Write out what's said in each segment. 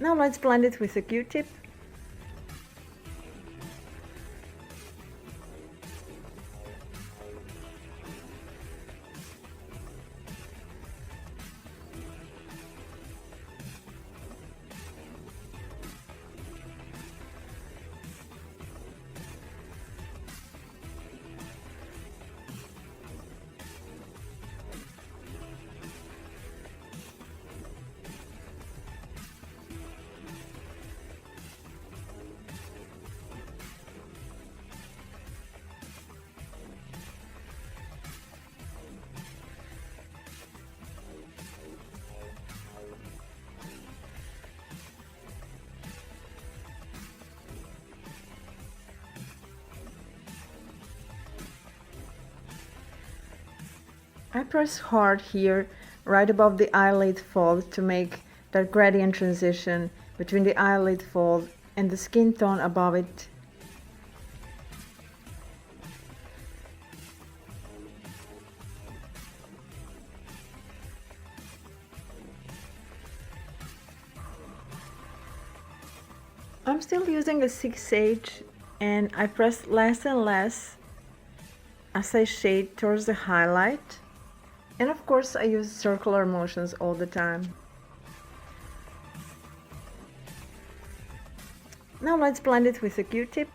Now let's blend it with a Q-tip. I press hard here, right above the eyelid fold, to make that gradient transition between the eyelid fold and the skin tone above it. I'm still using a 6H, and I press less and less as I shade towards the highlight. And of course I use circular motions all the time. Now let's blend it with a Q-tip.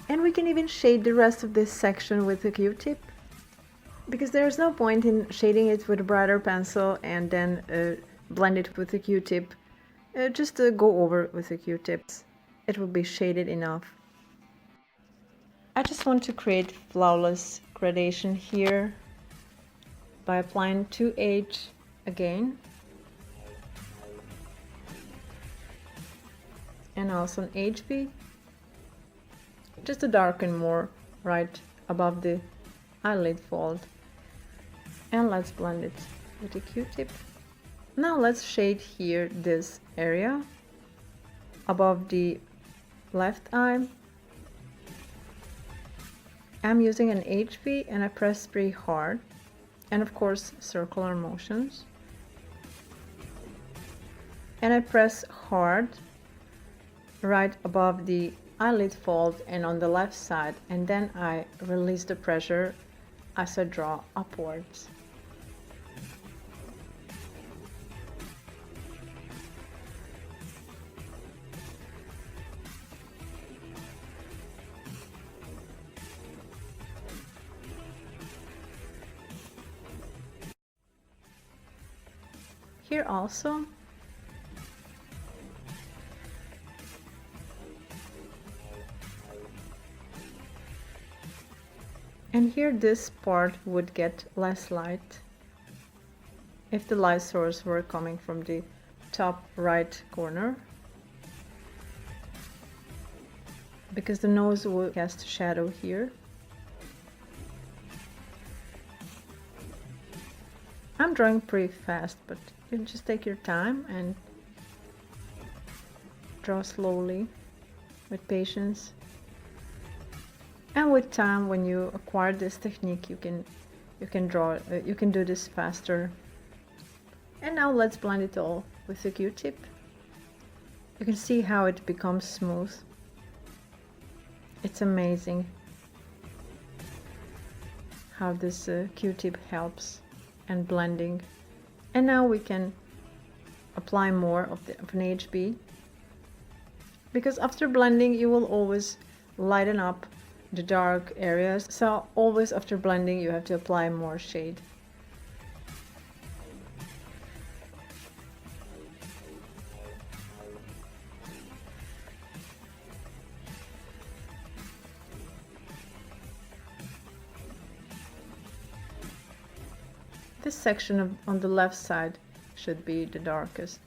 And we can even shade the rest of this section with a Q-tip, because there's no point in shading it with a brighter pencil and then blend it with a Q-tip. Just go over with a Q-tip. It will be shaded enough. I just want to create flawless gradation here by applying 2H again, and also an HB, just to darken more right above the eyelid fold. And let's blend it with a Q-tip. Now let's shade here this area above the left eye. I'm using an HB and I press pretty hard, and of course circular motions. And I press hard right above the eyelid fold and on the left side, and then I release the pressure as I draw upwards. Here also. And here this part would get less light if the light source were coming from the top right corner, because the nose will cast shadow here. I'm drawing pretty fast, but you can just take your time and draw slowly with patience. And with time, when you acquire this technique, you can do this faster. And now let's blend it all with a Q-tip. You can see how it becomes smooth. It's amazing how this Q-tip helps and blending. And now we can apply more of an HB, because after blending you will always lighten up the dark areas, so always after blending you have to apply more shade. This section on the left side should be the darkest.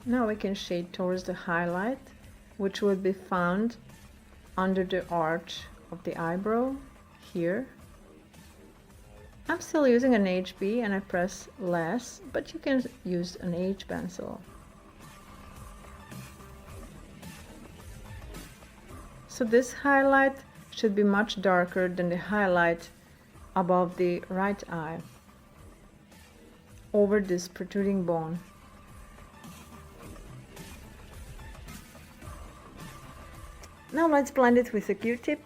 Now we can shade towards the highlight, which would be found under the arch of the eyebrow here. I'm still using an HB and I press less, but you can use an H pencil. So this highlight should be much darker than the highlight above the right eye, over this protruding bone. Now let's blend it with a Q-tip.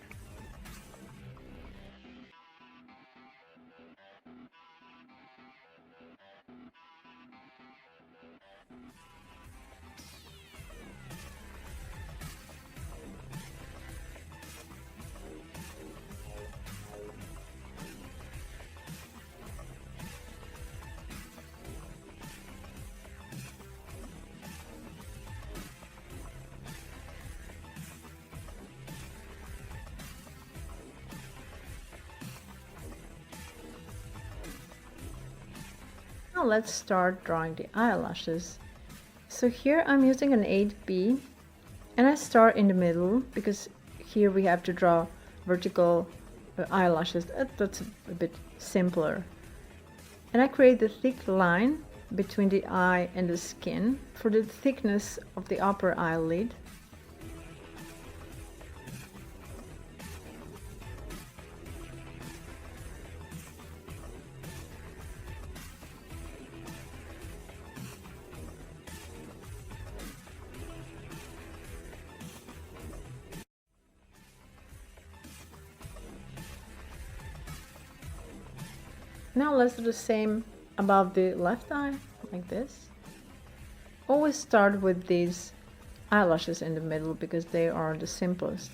Now let's start drawing the eyelashes. So here I'm using an 8B and I start in the middle because here we have to draw vertical eyelashes. That's a bit simpler. And I create a thick line between the eye and the skin for the thickness of the upper eyelid. Now let's do the same above the left eye, like this. Always start with these eyelashes in the middle because they are the simplest.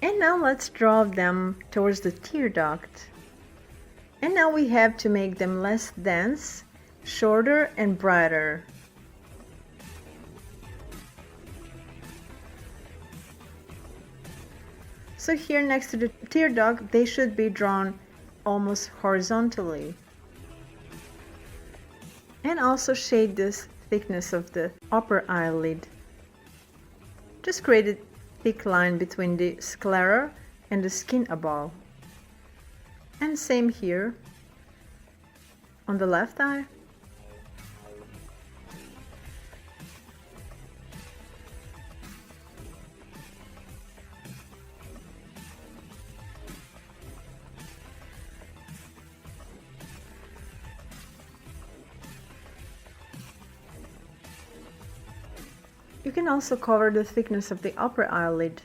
And now let's draw them towards the tear duct. And now we have to make them less dense, shorter and brighter. So here next to the tear duct, they should be drawn almost horizontally. And also shade this thickness of the upper eyelid. Just create a thick line between the sclera and the skin above. And same here on the left eye. You can also cover the thickness of the upper eyelid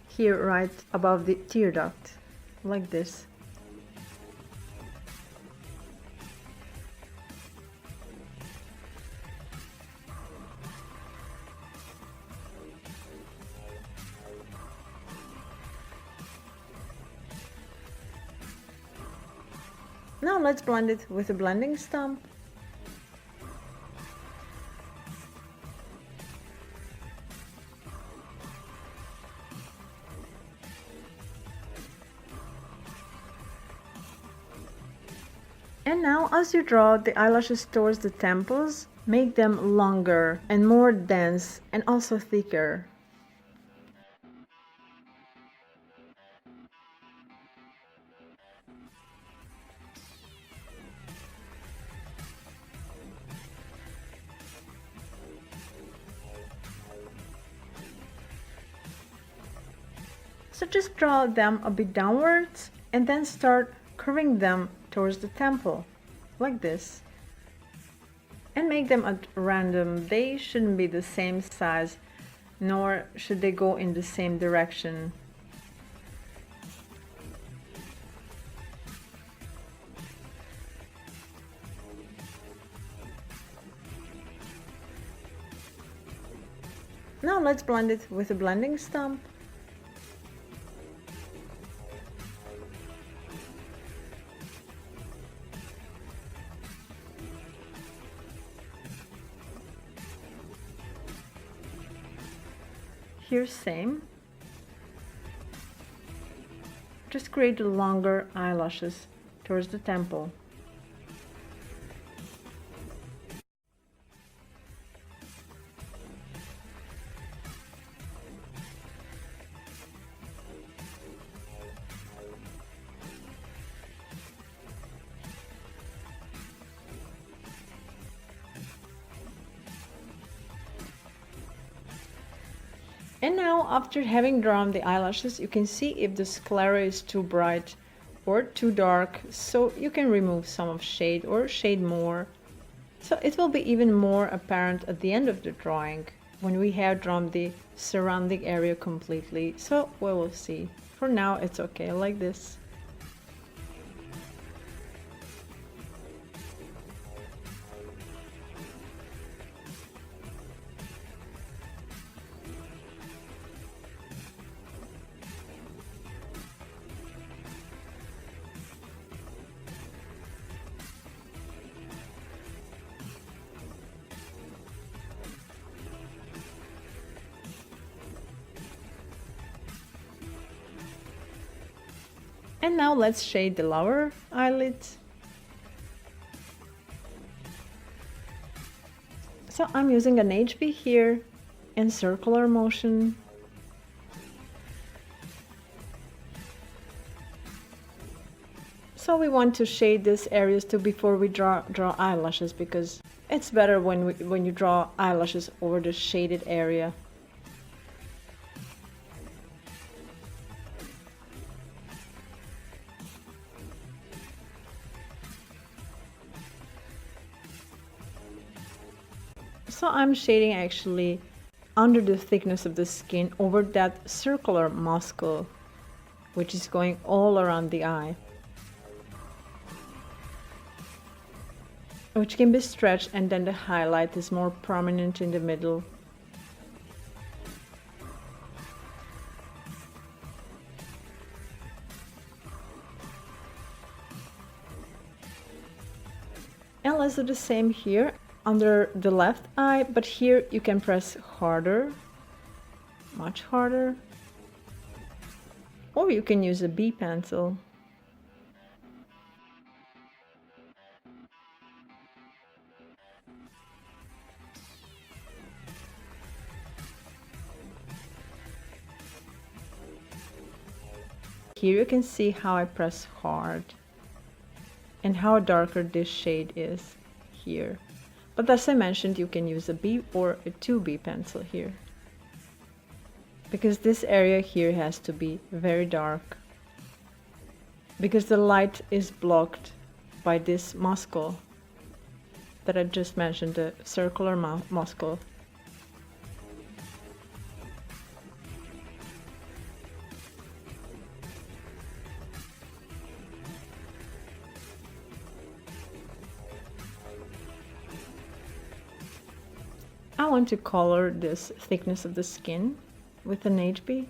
here right above the tear duct, like this. Now let's blend it with a blending stump. And now as you draw the eyelashes towards the temples, make them longer and more dense and also thicker. So just draw them a bit downwards and then start curving them towards the temple, like this. And make them at random. They shouldn't be the same size, nor should they go in the same direction. Now let's blend it with a blending stump. Here same. Just create longer eyelashes towards the temple. And now, after having drawn the eyelashes, you can see if the sclera is too bright or too dark, so you can remove some of shade or shade more. So it will be even more apparent at the end of the drawing when we have drawn the surrounding area completely. So we will see. For now, it's okay like this. And now let's shade the lower eyelid. So I'm using an HB here in circular motion. So we want to shade these areas too before we draw eyelashes, because it's better when you draw eyelashes over the shaded area. So I'm shading actually under the thickness of the skin over that circular muscle, which is going all around the eye, which can be stretched, and then the highlight is more prominent in the middle. And let's do the same here under the left eye, but here you can press harder, much harder, or you can use a B pencil. Here you can see how I press hard and how darker this shade is here. But as I mentioned, you can use a B or a 2B pencil here, because this area here has to be very dark, because the light is blocked by this muscle that I just mentioned, the circular muscle. I want to color this thickness of the skin with an HB.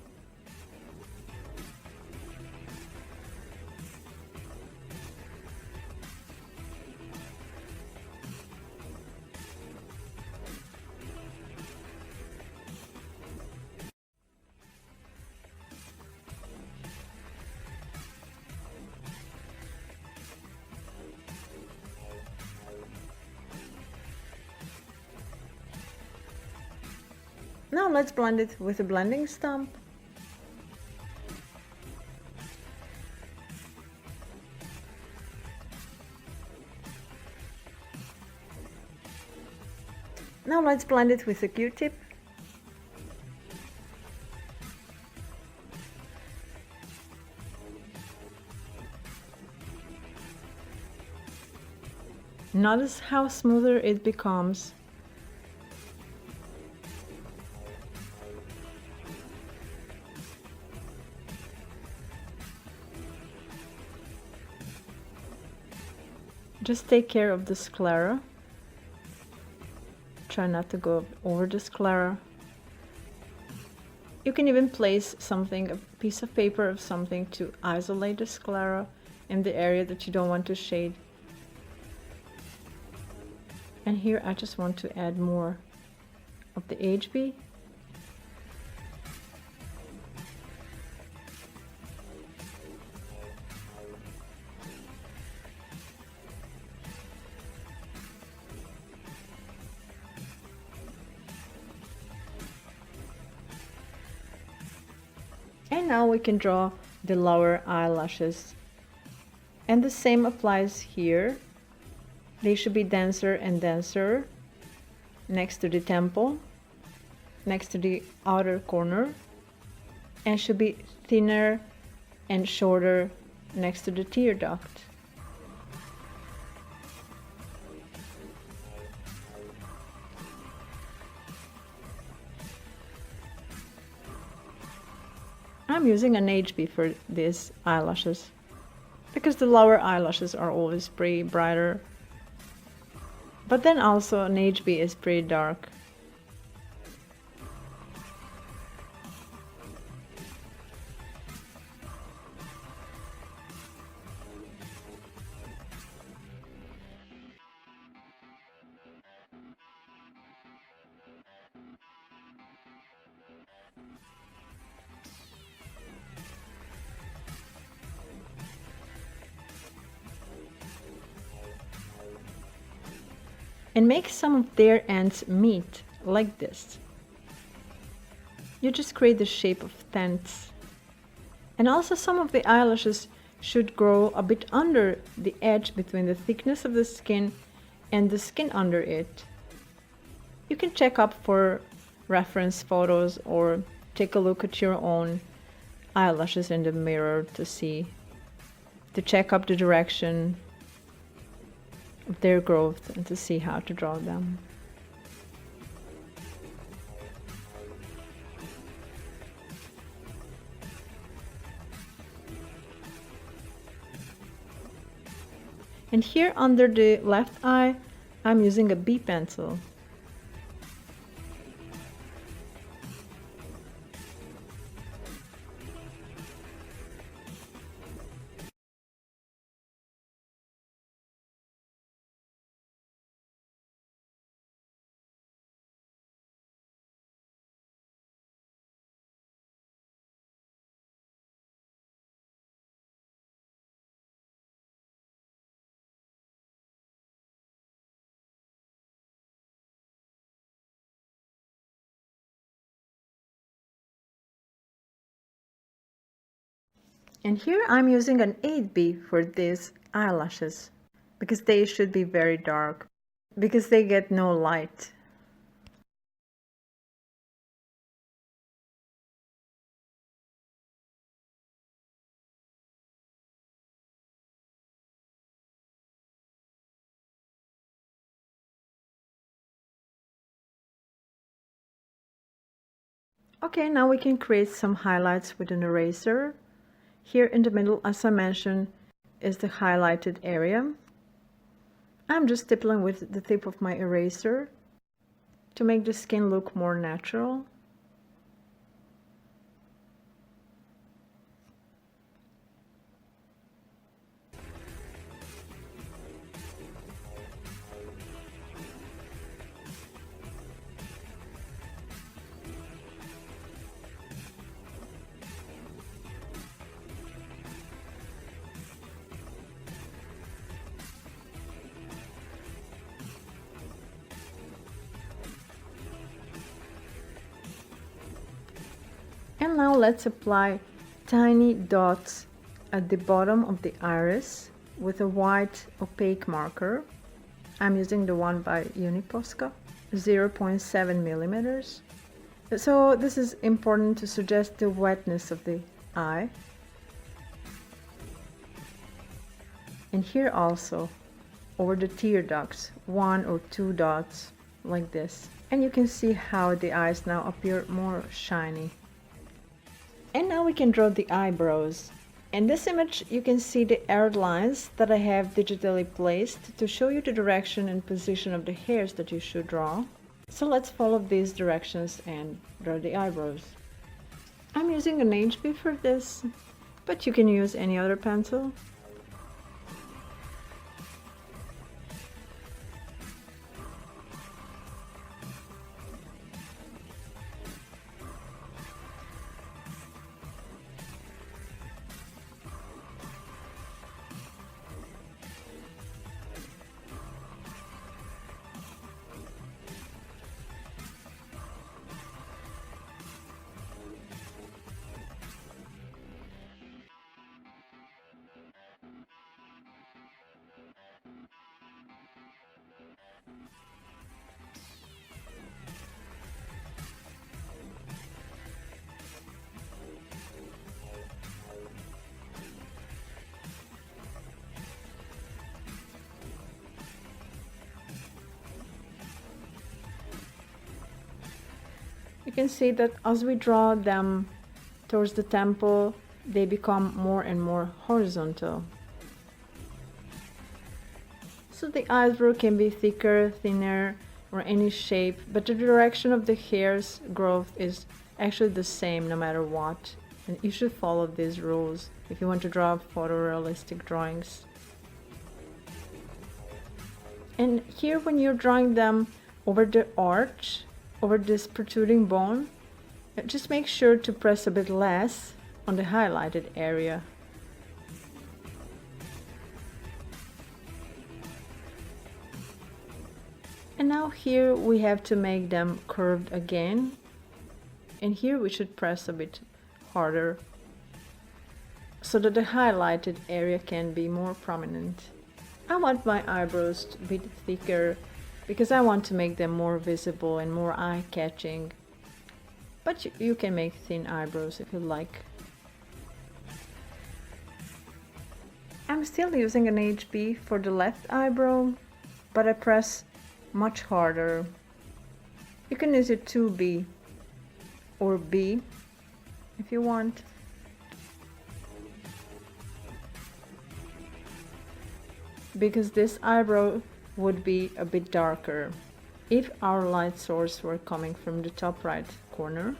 Now let's blend it with a blending stump. Now let's blend it with a Q-tip. Notice how smoother it becomes. Just take care of the sclera. Try not to go over the sclera. You can even place something, a piece of paper or something, to isolate the sclera in the area that you don't want to shade. And here I just want to add more of the HB. now we can draw the lower eyelashes. And the same applies here. They should be denser and denser next to the temple, next to the outer corner, and should be thinner and shorter next to the tear duct. I'm using an HB for these eyelashes because the lower eyelashes are always pretty brighter, but then also an HB is pretty dark. And make some of their ends meet like this. You just create the shape of tents. And also some of the eyelashes should grow a bit under the edge between the thickness of the skin and the skin under it. You can check up for reference photos or take a look at your own eyelashes in the mirror to check up the direction of their growth and to see how to draw them. And here under the left eye, I'm using a B pencil. And here I'm using an 8B for these eyelashes because they should be very dark because they get no light. Okay, now we can create some highlights with an eraser. Here in the middle, as I mentioned, is the highlighted area. I'm just stippling with the tip of my eraser to make the skin look more natural. And now let's apply tiny dots at the bottom of the iris with a white opaque marker. I'm using the one by Uniposca, 0.7 millimeters. So this is important to suggest the wetness of the eye. And here also, over the tear ducts, 1 or 2 dots like this. And you can see how the eyes now appear more shiny. And now we can draw the eyebrows. In this image you can see the aired lines that I have digitally placed to show you the direction and position of the hairs that you should draw. So let's follow these directions and draw the eyebrows. I'm using an HB for this, but you can use any other pencil. You can see that as we draw them towards the temple, they become more and more horizontal. So the eyebrow can be thicker, thinner, or any shape, but the direction of the hair's growth is actually the same no matter what. And you should follow these rules if you want to draw photorealistic drawings. And here, when you're drawing them over the arch, over this protruding bone, just make sure to press a bit less on the highlighted area. And now here we have to make them curved again. And here we should press a bit harder so that the highlighted area can be more prominent. I want my eyebrows to be thicker because I want to make them more visible and more eye-catching. But you can make thin eyebrows if you like. I'm still using an HB for the left eyebrow, but I press much harder. You can use a 2B or B if you want. Because this eyebrow would be a bit darker if our light source were coming from the top right corner.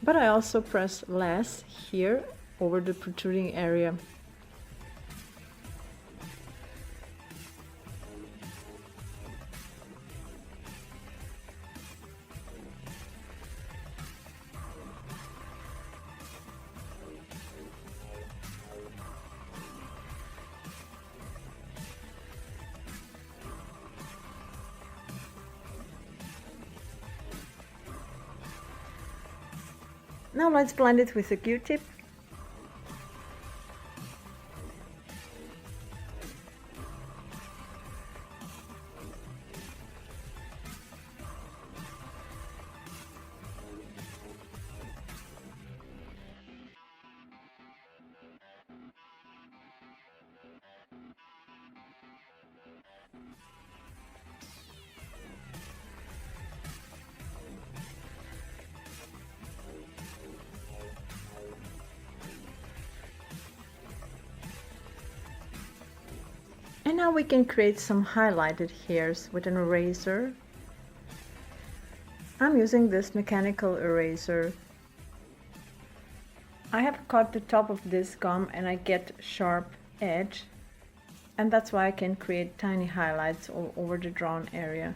But I also press less here over the protruding area. Now let's blend it with a Q-tip. And now we can create some highlighted hairs with an eraser. I'm using this mechanical eraser. I have cut the top of this gum and I get sharp edge, and that's why I can create tiny highlights all over the drawn area.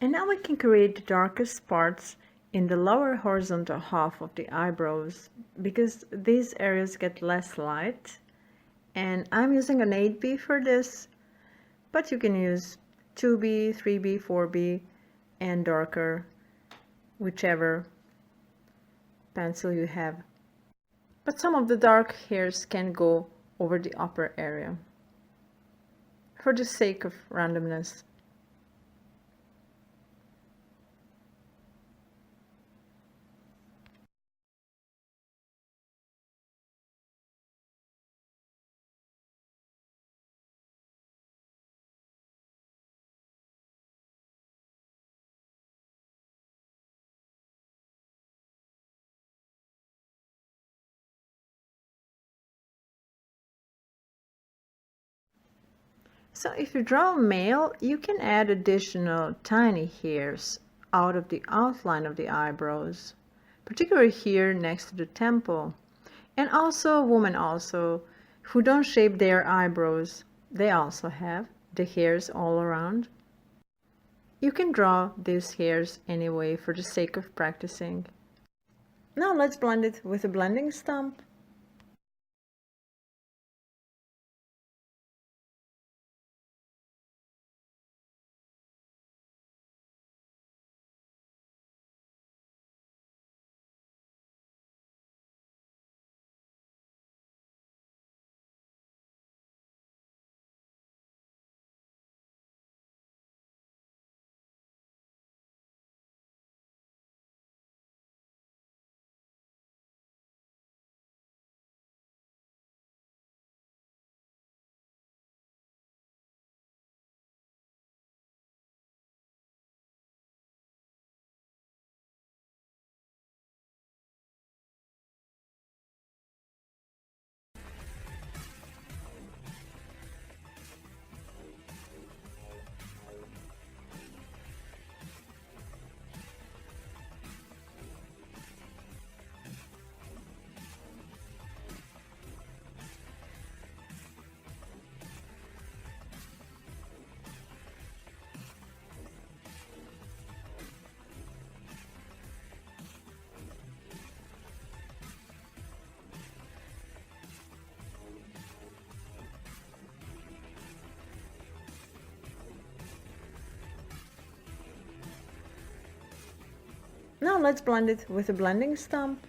And now we can create the darkest parts in the lower horizontal half of the eyebrows, because these areas get less light. And I'm using an 8B for this, but you can use 2B, 3B, 4B, and darker, whichever pencil you have. But some of the dark hairs can go over the upper area for the sake of randomness. So if you draw a male, you can add additional tiny hairs out of the outline of the eyebrows, particularly here next to the temple. And also a woman also who don't shape their eyebrows, they also have the hairs all around. You can draw these hairs anyway for the sake of practicing. Now let's blend it with a blending stump. Now let's blend it with a blending stump.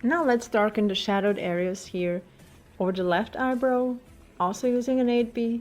Now let's darken the shadowed areas here over the left eyebrow, also using an 8B.